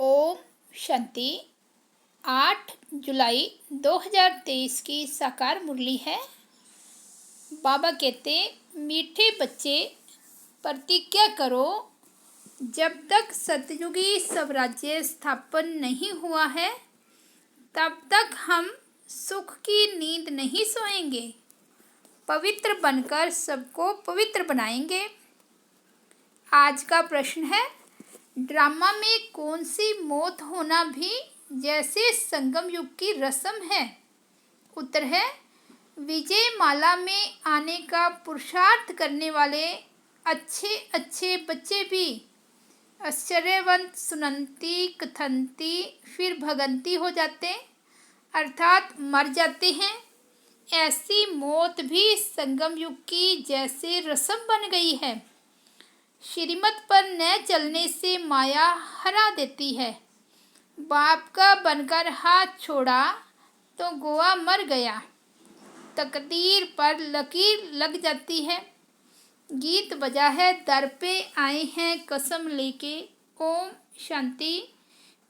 ओम शांति। 8 जुलाई 2023 की साकार मुरली है। बाबा कहते, मीठे बच्चे प्रतिज्ञा करो, जब तक सतयुगी स्वराज्य स्थापन नहीं हुआ है तब तक हम सुख की नींद नहीं सोएंगे। पवित्र बनकर सबको पवित्र बनाएंगे। आज का प्रश्न है, ड्रामा में कौन सी मौत होना भी जैसे संगम युग की रस्म है? उत्तर है, विजय माला में आने का पुरुषार्थ करने वाले अच्छे अच्छे बच्चे भी आश्चर्यवंत सुनंती कथंती फिर भगंती हो जाते, अर्थात मर जाते हैं। ऐसी मौत भी संगम युग की जैसे रस्म बन गई है। श्रीमत पर न चलने से माया हरा देती है। बाप का बनकर हाथ छोड़ा तो गोवा मर गया। तकदीर पर लकीर लग जाती है। गीत बजा है, दर पे आए हैं कसम लेके। ओम शांति।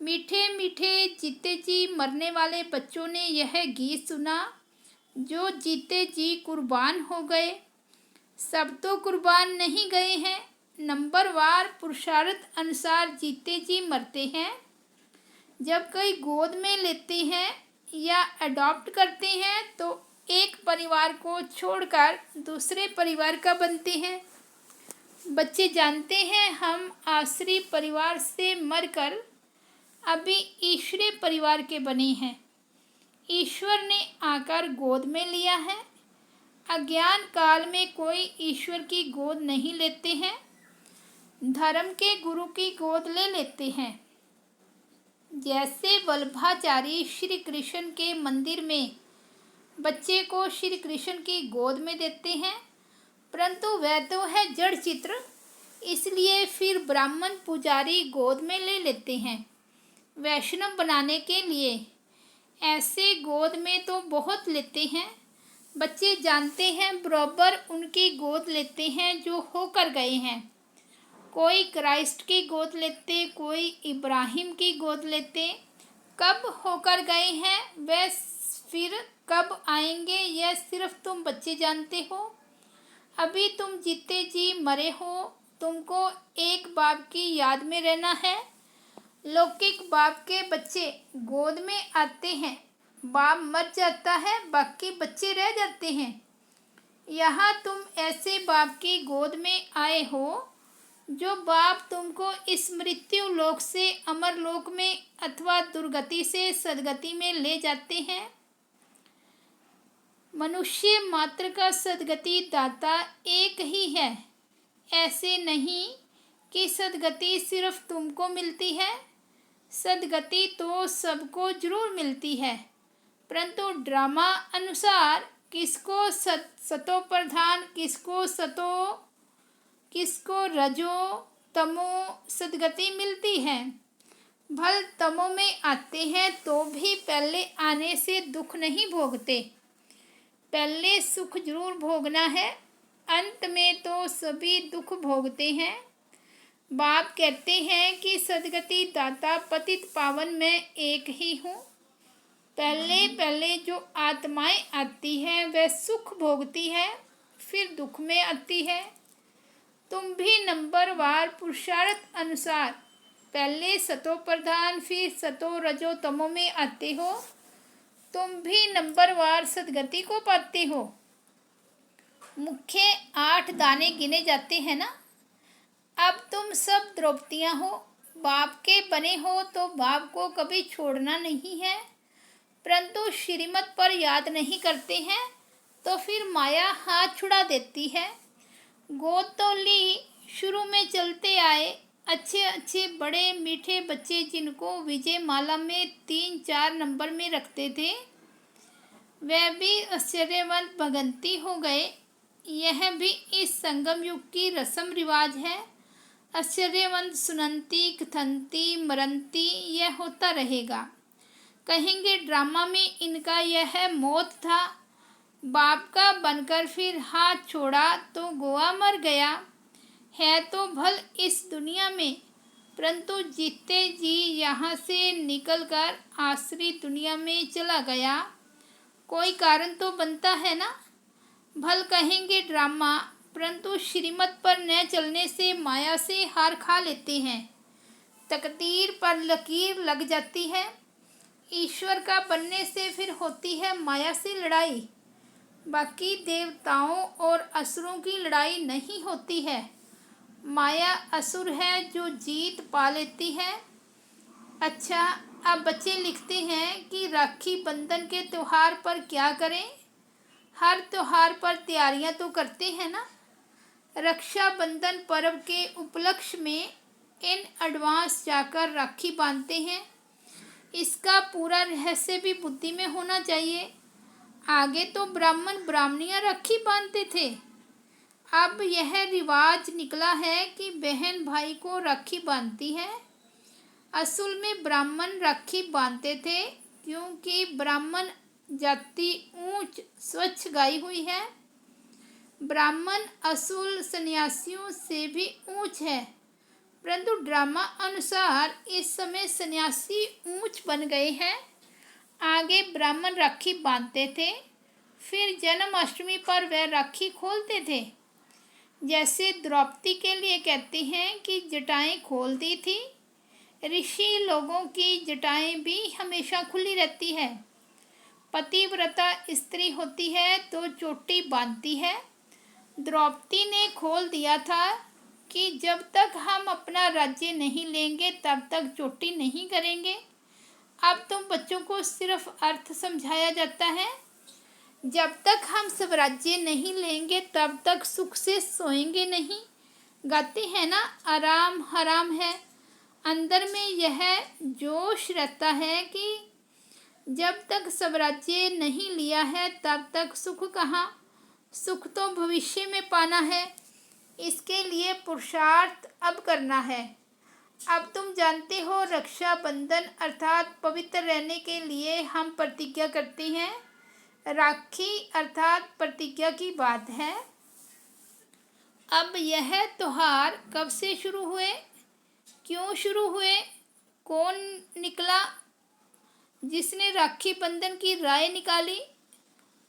मीठे मीठे जीते जी मरने वाले बच्चों ने यह गीत सुना। जो जीते जी कुर्बान हो गए। सब तो कुर्बान नहीं गए हैं, नंबरवार पुरुषार्थ अनुसार जीते जी मरते हैं। जब कोई गोद में लेते हैं या अडॉप्ट करते हैं तो एक परिवार को छोड़कर दूसरे परिवार का बनते हैं। बच्चे जानते हैं हम आश्रय परिवार से मरकर अभी ईश्वरीय परिवार के बने हैं। ईश्वर ने आकर गोद में लिया है। अज्ञान काल में कोई ईश्वर की गोद नहीं लेते हैं, धर्म के गुरु की गोद ले लेते हैं। जैसे वल्लभाचारी श्री कृष्ण के मंदिर में बच्चे को श्री कृष्ण की गोद में देते हैं, परंतु वह तो है जड़ चित्र, इसलिए फिर ब्राह्मण पुजारी गोद में ले लेते हैं वैष्णव बनाने के लिए। ऐसे गोद में तो बहुत लेते हैं। बच्चे जानते हैं बराबर उनकी गोद लेते हैं जो होकर गए हैं। कोई क्राइस्ट की गोद लेते, कोई इब्राहिम की गोद लेते। कब होकर गए हैं वह फिर कब आएंगे यह सिर्फ तुम बच्चे जानते हो। अभी तुम जीते जी मरे हो, तुमको एक बाप की याद में रहना है। लौकिक बाप के बच्चे गोद में आते हैं, बाप मर जाता है, बाकी बच्चे रह जाते हैं। यहाँ तुम ऐसे बाप की गोद में आए हो जो बाप तुमको इस मृत्यु लोक से अमर लोक में अथवा दुर्गति से सदगति में ले जाते हैं। मनुष्य मात्र का सदगति दाता एक ही है। ऐसे नहीं कि सदगति सिर्फ तुमको मिलती है। सदगति तो सबको जरूर मिलती है, परंतु ड्रामा अनुसार किसको सतो प्रधान, किसको सतो, किसको रजो तमो सदगति मिलती है। भल तमो में आते हैं तो भी पहले आने से दुख नहीं भोगते। पहले सुख जरूर भोगना है, अंत में तो सभी दुख भोगते हैं। बाप कहते हैं कि सदगति दाता पतित पावन में एक ही हूँ। पहले पहले जो आत्माएं आती हैं वह सुख भोगती है, फिर दुख में आती है। तुम भी नंबरवार पुरुषार्थ अनुसार पहले सतो प्रधान फिर सतो रजो तमो में आते हो। तुम भी नंबरवार सदगति को पाते हो। मुख्य 8 दाने गिने जाते हैं ना। अब तुम सब द्रौपदियाँ हो, बाप के बने हो तो बाप को कभी छोड़ना नहीं है, परंतु श्रीमत पर याद नहीं करते हैं तो फिर माया हाथ छुड़ा देती है। गोद तो ली, शुरू में चलते आए अच्छे अच्छे बड़े मीठे बच्चे जिनको विजय माला में 3-4 नंबर में रखते थे, वह भी आश्चर्यवंत भगंती हो गए। यह भी इस संगम युग की रस्म रिवाज है। आश्चर्यवंत सुनंती कथंती मरंती यह होता रहेगा। कहेंगे ड्रामा में इनका यह मौत था। बाप का बनकर फिर हाथ छोड़ा तो गोवा मर गया। है तो भल इस दुनिया में परंतु जीते जी यहाँ से निकलकर आसरी दुनिया में चला गया। कोई कारण तो बनता है ना। भल कहेंगे ड्रामा, परंतु श्रीमत पर न चलने से माया से हार खा लेते हैं। तकदीर पर लकीर लग जाती है। ईश्वर का बनने से फिर होती है माया से लड़ाई। बाकी देवताओं और असुरों की लड़ाई नहीं होती है। माया असुर है जो जीत पा लेती है। अच्छा, अब बच्चे लिखते हैं कि राखी बंधन के त्यौहार पर क्या करें। हर त्यौहार पर तैयारियां तो करते हैं ना। रक्षाबंधन पर्व के उपलक्ष्य में इन एडवांस जाकर राखी बांधते हैं। इसका पूरा रहस्य भी बुद्धि में होना चाहिए। आगे तो ब्राह्मण ब्राह्मणियां राखी बांधते थे। अब यह रिवाज निकला है कि बहन भाई को राखी बांधती है। असल में ब्राह्मण राखी बांधते थे क्योंकि ब्राह्मण जाति ऊंच स्वच्छ गाई हुई है। ब्राह्मण असूल सन्यासियों से भी ऊंच है, परंतु ड्रामा अनुसार इस समय सन्यासी ऊंच बन गए हैं। आगे ब्राह्मण राखी बांधते थे, फिर जन्माष्टमी पर वह राखी खोलते थे। जैसे द्रौपदी के लिए कहते हैं कि जटाएं खोल दी थी। ऋषि लोगों की जटाएं भी हमेशा खुली रहती है। पतिव्रता स्त्री होती है तो चोटी बांधती है। द्रौपदी ने खोल दिया था कि जब तक हम अपना राज्य नहीं लेंगे तब तक चोटी नहीं करेंगे। अब तुम बच्चों को सिर्फ अर्थ समझाया जाता है। जब तक हम स्वराज्य नहीं लेंगे तब तक सुख से सोएंगे नहीं। गाते हैं ना, आराम हराम है। अंदर में यह जोश रहता है कि जब तक स्वराज्य नहीं लिया है तब तक सुख कहाँ। सुख तो भविष्य में पाना है। इसके लिए पुरुषार्थ अब करना है। अब तुम जानते हो, रक्षाबंधन अर्थात पवित्र रहने के लिए हम प्रतिज्ञा करते हैं। राखी अर्थात प्रतिज्ञा की बात है। अब यह त्योहार कब से शुरू हुए, क्यों शुरू हुए, कौन निकला जिसने राखी बंधन की राय निकाली।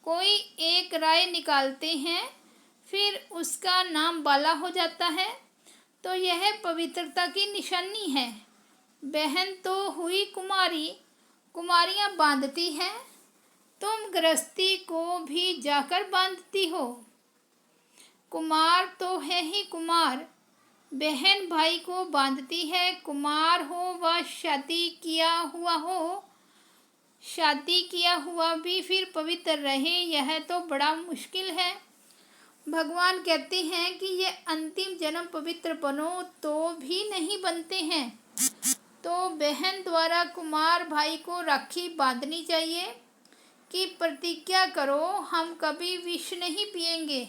कोई एक राय निकालते हैं, फिर उसका नाम बाला हो जाता है, तो यह पवित्रता की निशानी है। बहन तो हुई कुमारी, कुमारियां बांधती हैं। तुम गृहस्थी को भी जाकर बांधती हो। कुमार तो है ही कुमार, बहन भाई को बांधती है। कुमार हो व शादी किया हुआ हो, शादी किया हुआ भी फिर पवित्र रहे, यह तो बड़ा मुश्किल है। भगवान कहते हैं कि ये अंतिम जन्म पवित्र बनो तो भी नहीं बनते हैं। तो बहन द्वारा कुमार भाई को राखी बांधनी चाहिए कि प्रतिज्ञा करो हम कभी विष नहीं पिएंगे।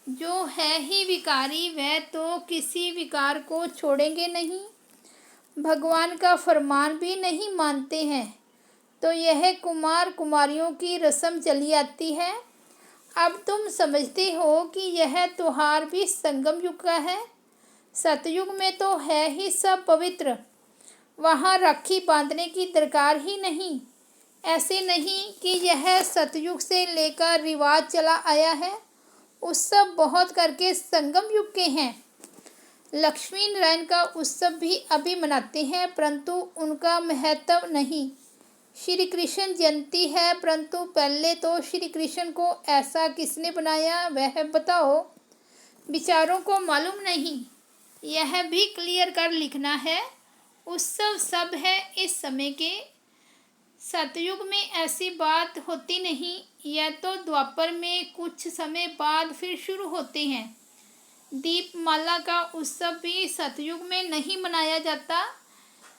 जो है ही विकारी वह तो किसी विकार को छोड़ेंगे नहीं। भगवान का फरमान भी नहीं मानते हैं, तो यह कुमार कुमारियों की रस्म चली आती है। अब तुम समझते हो कि यह त्योहार भी संगम युग का है। सतयुग में तो है ही सब पवित्र, वहाँ राखी बांधने की दरकार ही नहीं। ऐसे नहीं कि यह सतयुग से लेकर रिवाज चला आया है। उत्सव बहुत करके संगम युग के हैं। लक्ष्मी नारायण का उत्सव भी अभी मनाते हैं, परंतु उनका महत्व नहीं। श्री कृष्ण जयंती है, परंतु पहले तो श्री कृष्ण को ऐसा किसने बनाया वह बताओ। विचारों को मालूम नहीं, यह भी क्लियर कर लिखना है। उत्सव सब है इस समय के। सतयुग में ऐसी बात होती नहीं, यह तो द्वापर में कुछ समय बाद फिर शुरू होते हैं। दीपमाला का उत्सव भी सतयुग में नहीं मनाया जाता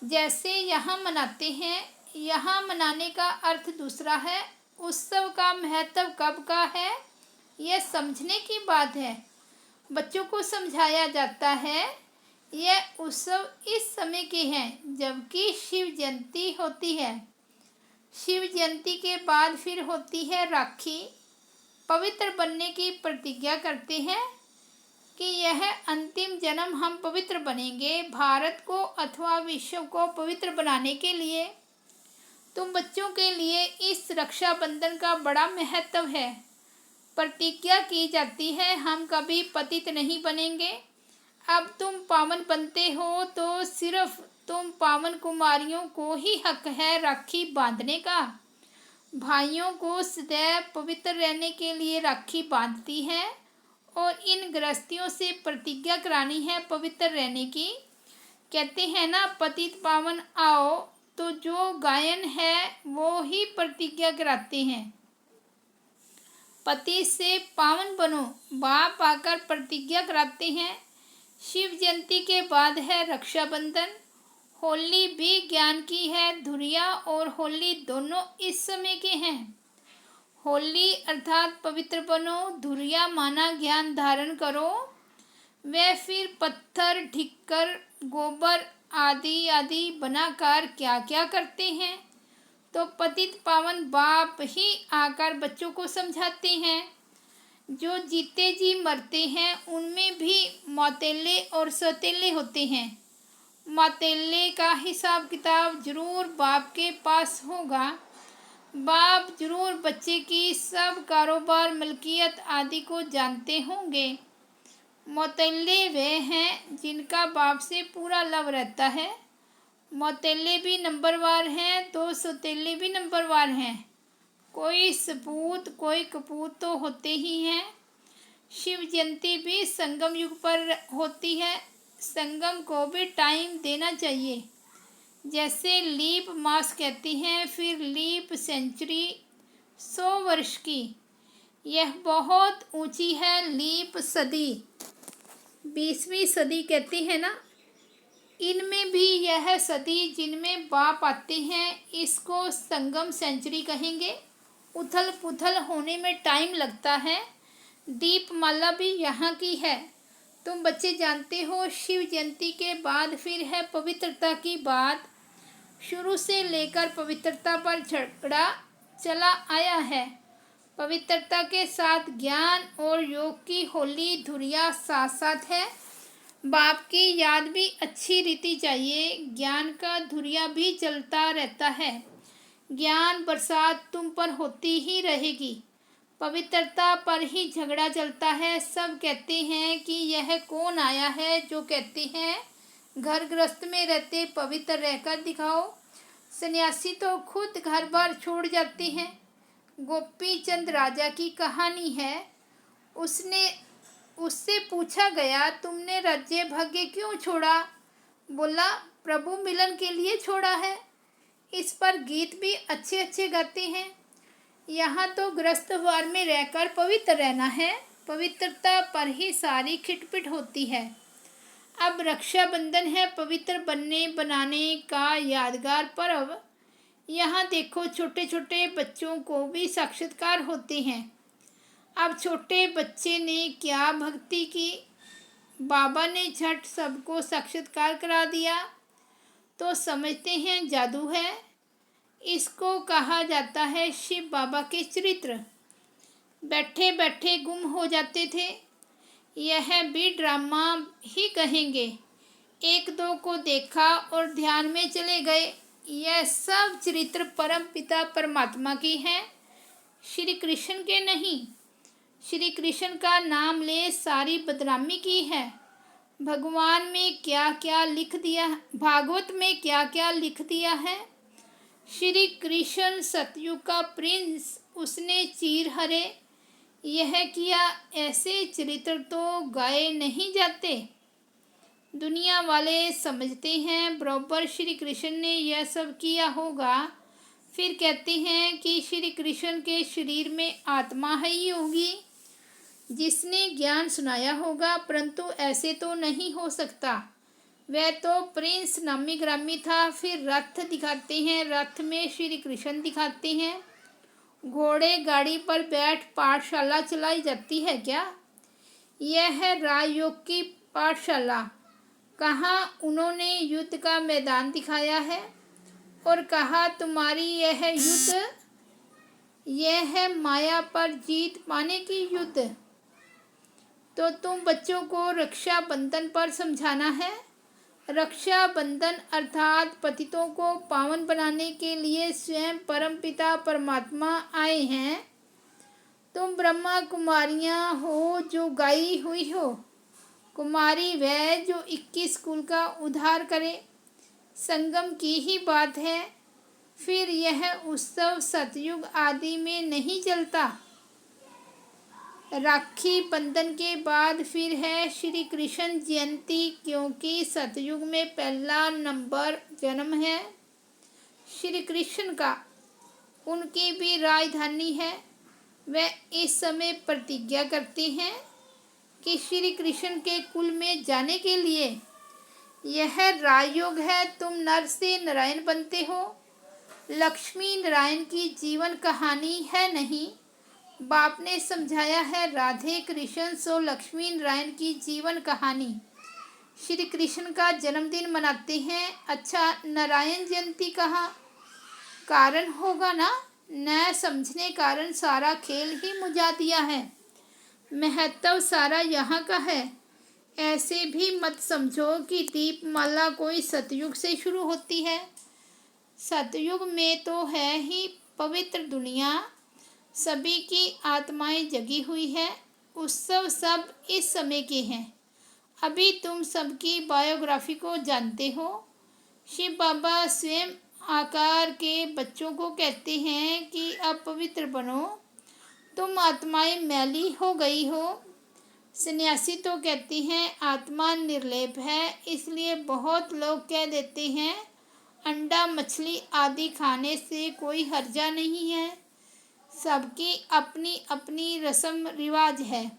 जैसे यहाँ मनाते हैं। यहाँ मनाने का अर्थ दूसरा है। उत्सव का महत्व कब का है यह समझने की बात है। बच्चों को समझाया जाता है यह उत्सव इस समय के हैं जबकि शिव जयंती होती है। शिव जयंती के बाद फिर होती है राखी। पवित्र बनने की प्रतिज्ञा करते हैं। कि यह अंतिम जन्म हम पवित्र बनेंगे भारत को अथवा विश्व को पवित्र बनाने के लिए। तुम बच्चों के लिए इस रक्षाबंधन का बड़ा महत्व है। प्रतिज्ञा की जाती है हम कभी पतित नहीं बनेंगे। अब तुम पावन बनते हो तो सिर्फ तुम पावन कुमारियों को ही हक है राखी बांधने का। भाइयों को सदैव पवित्र रहने के लिए राखी बांधती है और इन गृहस्थियों से प्रतिज्ञा करानी है पवित्र रहने की। कहते हैं ना, पतित पावन आओ, तो जो गायन है वो ही प्रतिज्ञा कराते हैं। पति से पावन बनो, बाप आकर प्रतिज्ञा कराते हैं। शिव जयंती के बाद है रक्षाबंधन। होली भी ज्ञान की है, धुरिया और होली दोनों इस समय के हैं। होली अर्थात पवित्र बनो, धुरिया माना ज्ञान धारण करो। वे फिर पत्थर, ढिक्कर, गोबर आदि आदि बनाकर क्या क्या करते हैं, तो पतित पावन बाप ही आकर बच्चों को समझाते हैं। जो जीते जी मरते हैं उनमें भी मौतेले और सौतेले होते हैं। मौतेले का हिसाब किताब जरूर बाप के पास होगा। बाप जरूर बच्चे की सब कारोबार, मलकियत आदि को जानते होंगे। मौतेले वे हैं जिनका बाप से पूरा लव रहता है। मौतेले भी नंबरवार हैं तो सौतेले भी नंबरवार हैं। कोई सपूत कोई कपूत तो होते ही हैं। शिव जयंती भी संगम युग पर होती है। संगम को भी टाइम देना चाहिए। जैसे लीप मास कहते हैं, फिर लीप सेंचुरी 100 वर्ष की, यह बहुत ऊंची है। लीप सदी 20वीं सदी कहते हैं ना, इनमें भी यह सदी जिनमें बाप आते हैं इसको संगम सेंचुरी कहेंगे। उथल पुथल होने में टाइम लगता है। दीपमाला भी यहाँ की है। तुम बच्चे जानते हो शिव जयंती के बाद फिर है पवित्रता की बात। शुरू से लेकर पवित्रता पर झगड़ा चला आया है। पवित्रता के साथ ज्ञान और योग की होली धुरिया साथ साथ है। बाप की याद भी अच्छी रीति चाहिए। ज्ञान का धुरिया भी चलता रहता है। ज्ञान बरसात तुम पर होती ही रहेगी। पवित्रता पर ही झगड़ा चलता है। सब कहते हैं कि यह कौन आया है जो कहते हैं घर गृहस्थ में रहते पवित्र रहकर दिखाओ। सन्यासी तो खुद घर बार छोड़ जाते हैं। गोपी चंद राजा की कहानी है। उससे पूछा गया तुमने राज्य भाग्य क्यों छोड़ा? बोला प्रभु मिलन के लिए छोड़ा है। इस पर गीत भी अच्छे अच्छे गाते हैं। यहाँ तो गृहस्थवार में रहकर पवित्र रहना है। पवित्रता पर ही सारी खिटपिट होती है। अब रक्षाबंधन है पवित्र बनने बनाने का यादगार पर्व। यहाँ देखो छोटे छोटे बच्चों को भी साक्षात्कार होते हैं। अब छोटे बच्चे ने क्या भक्ति की, बाबा ने झट सबको साक्षात्कार करा दिया तो समझते हैं जादू है। इसको कहा जाता है शिव बाबा के चरित्र। बैठे बैठे गुम हो जाते थे, यह भी ड्रामा ही कहेंगे। एक दो को देखा और ध्यान में चले गए। यह सब चरित्र परम पिता परमात्मा की हैं, श्री कृष्ण के नहीं। श्री कृष्ण का नाम ले सारी बदनामी की है। भगवान में क्या क्या लिख दिया, भागवत में क्या क्या लिख दिया है। श्री कृष्ण सतयुग का प्रिंस, उसने चीर हरे यह किया। ऐसे चरित्र तो गाए नहीं जाते। दुनिया वाले समझते हैं बराबर श्री कृष्ण ने यह सब किया होगा। फिर कहते हैं कि श्री कृष्ण के शरीर में आत्मा ही होगी जिसने ज्ञान सुनाया होगा, परंतु ऐसे तो नहीं हो सकता। वह तो प्रिंस नामी ग्रामी था। फिर रथ दिखाते हैं, रथ में श्री कृष्ण दिखाते हैं। घोड़े गाड़ी पर बैठ पाठशाला चलाई जाती है क्या? यह है राजयोग की पाठशाला। कहाँ उन्होंने युद्ध का मैदान दिखाया है और कहा तुम्हारी यह युद्ध, यह है माया पर जीत पाने की युद्ध। तो तुम बच्चों को रक्षाबंधन पर समझाना है। रक्षाबंधन अर्थात पतितों को पावन बनाने के लिए स्वयं परमपिता परमात्मा आए हैं। तुम ब्रह्मा कुमारियाँ हो जो गाई हुई हो। कुमारी वह जो 21 कुल का उद्धार करे। संगम की ही बात है। फिर यह उत्सव सतयुग आदि में नहीं चलता। राखी बंधन के बाद फिर है श्री कृष्ण जयंती, क्योंकि सतयुग में पहला नंबर जन्म है श्री कृष्ण का। उनकी भी राजधानी है। वह इस समय प्रतिज्ञा करते हैं कि श्री कृष्ण के कुल में जाने के लिए यह राजयोग है। तुम नर से नारायण बनते हो। लक्ष्मी नारायण की जीवन कहानी है नहीं, बाप ने समझाया है। राधे कृष्ण सो लक्ष्मी नारायण की जीवन कहानी। श्री कृष्ण का जन्मदिन मनाते हैं। अच्छा, नारायण जयंती कहाँ? कारण होगा ना, न समझने कारण सारा खेल ही मुझा दिया है। महत्व सारा यहाँ का है। ऐसे भी मत समझो कि दीपमाला कोई सतयुग से शुरू होती है। सतयुग में तो है ही पवित्र दुनिया, सभी की आत्माएं जगी हुई है। उत्सव सब इस समय के हैं। अभी तुम सबकी बायोग्राफी को जानते हो। शिव बाबा स्वयं आकार के बच्चों को कहते हैं कि अब पवित्र बनो, तुम आत्माएं मैली हो गई हो। सन्यासी तो कहते हैं आत्मा निर्लेप है, इसलिए बहुत लोग कह देते हैं अंडा मछली आदि खाने से कोई हर्जा नहीं है। सबकी अपनी अपनी रस्म रिवाज है।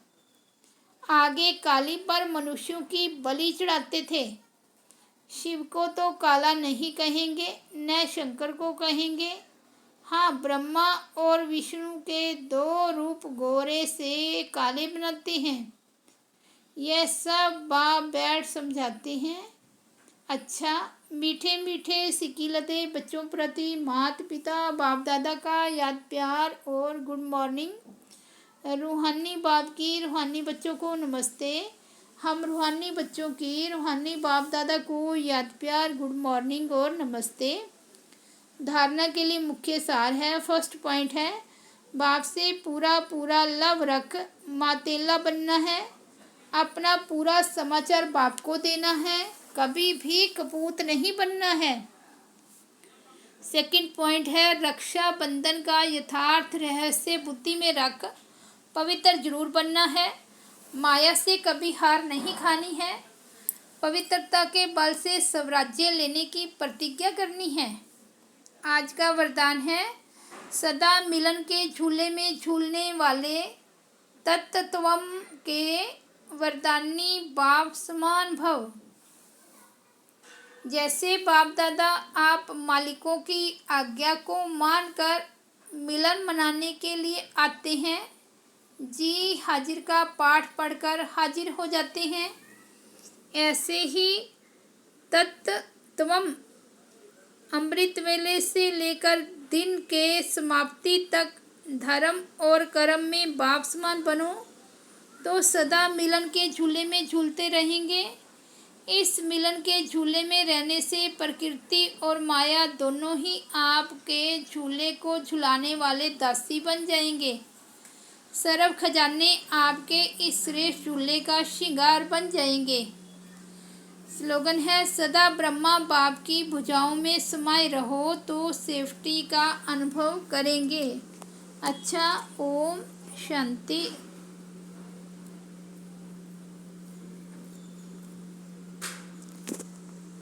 आगे काली पर मनुष्यों की बलि चढ़ाते थे। शिव को तो काला नहीं कहेंगे, न शंकर को कहेंगे। हाँ, ब्रह्मा और विष्णु के 2 रूप गोरे से काले बनाते हैं। यह सब बाप बैठ समझाते हैं। अच्छा, मीठे मीठे सिकीलते बच्चों प्रति माता पिता बाप दादा का याद प्यार और गुड मॉर्निंग। रूहानी बाप की रूहानी बच्चों को नमस्ते। हम रूहानी बच्चों की रूहानी बाप दादा को याद प्यार गुड मॉर्निंग और नमस्ते। धारणा के लिए मुख्य सार है। फर्स्ट पॉइंट है, बाप से पूरा पूरा लव रख, मातेला बनना है। अपना पूरा समाचार बाप को देना है, कभी भी कपूत नहीं बनना है। सेकंड पॉइंट है, रक्षाबंधन का यथार्थ रहस्य बुद्धि में रख, पवित्र जरूर बनना है। माया से कभी हार नहीं खानी है। पवित्रता के बल से स्वराज्य लेने की प्रतिज्ञा करनी है। आज का वरदान है, सदा मिलन के झूले में झूलने वाले तत्त्वम के वरदानी बाप समान भव। जैसे बाप दादा आप मालिकों की आज्ञा को मानकर मिलन मनाने के लिए आते हैं, जी हाजिर का पाठ पढ़कर हाजिर हो जाते हैं, ऐसे ही तत्त्वम अमृत वेले से लेकर दिन के समाप्ति तक धर्म और कर्म में बाप समान बनो तो सदा मिलन के झूले में झूलते रहेंगे। इस मिलन के झूले में रहने से प्रकृति और माया दोनों ही आपके झूले को झुलाने वाले दासी बन जाएंगे। सर्व खजाने आपके इस श्रेष्ठ झूले का श्रृंगार बन जाएंगे। स्लोगन है, सदा ब्रह्मा बाप की भुजाओं में समाये रहो तो सेफ्टी का अनुभव करेंगे। अच्छा, ओम शांति।